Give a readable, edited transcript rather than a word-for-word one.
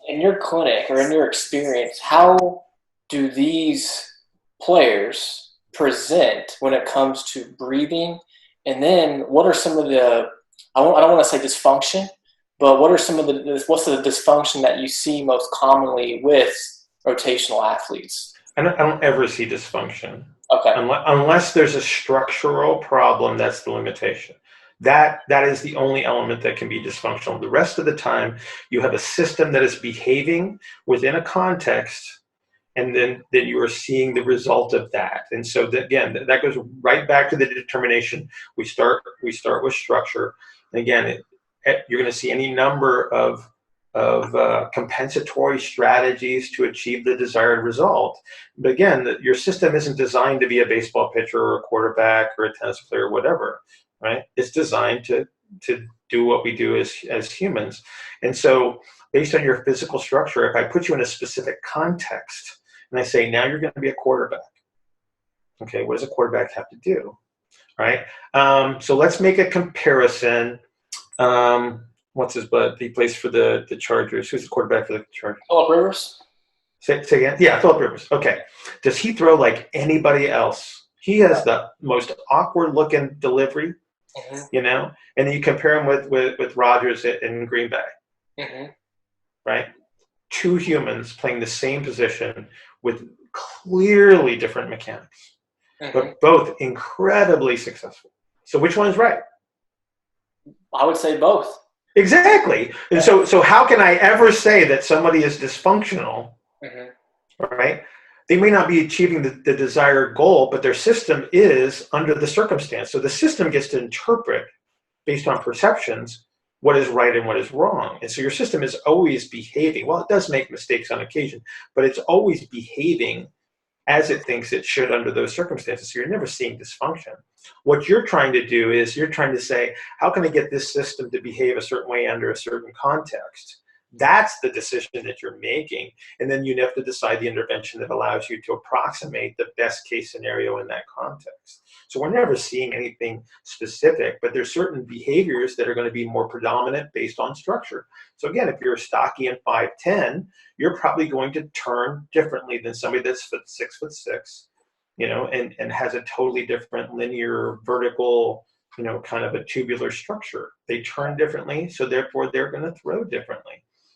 in your clinic or in your experience, how do these players present when it comes to breathing? And then what are some of the, I don't want to say dysfunction, but what are some of what's the dysfunction that you see most commonly with rotational athletes? I don't ever see dysfunction Okay. unless there's a structural problem. That's the limitation. That is the only element that can be dysfunctional. The rest of the time, you have a system that is behaving within a context, and then you are seeing the result of that. And so again, that goes right back to the determination. We start with structure, and again, you're going to see any number of compensatory strategies to achieve the desired result. But again, your system isn't designed to be a baseball pitcher or a quarterback or a tennis player or whatever, right? It's designed to do what we do as humans. And so based on your physical structure, if I put you in a specific context and I say, now you're going to be a quarterback, okay, what does a quarterback have to do, right? So let's make a comparison. What's his butt? He plays for the Chargers. Who's the quarterback for the Chargers? Philip Rivers? Say again? Yeah, Philip Rivers. Okay. Does he throw like anybody else? He has the most awkward looking delivery, Mm-hmm. and then you compare him with Rodgers in Green Bay, Mm-hmm. right? Two humans playing the same position with clearly different mechanics, Mm-hmm. but both incredibly successful. So which one is right? I would say both. Exactly. And Yeah. so how can I ever say that somebody is dysfunctional, Mm-hmm. right? They may not be achieving the desired goal, but their system is under the circumstance. So the system gets to interpret based on perceptions what is right and what is wrong. And so your system is always behaving. Well, it does make mistakes on occasion, but it's always behaving as it thinks it should under those circumstances. So you're never seeing dysfunction. What you're trying to do is you're trying to say, how can I get this system to behave a certain way under a certain context? That's the decision that you're making. And then you have to decide the intervention that allows you to approximate the best case scenario in that context. So we're never seeing anything specific, but there's certain behaviors that are going to be more predominant based on structure. So again, if you're stocky and 5'10", you're probably going to turn differently than somebody that's 6'6", and has a totally different linear, vertical, kind of a tubular structure. They turn differently, so therefore they're going to throw differently.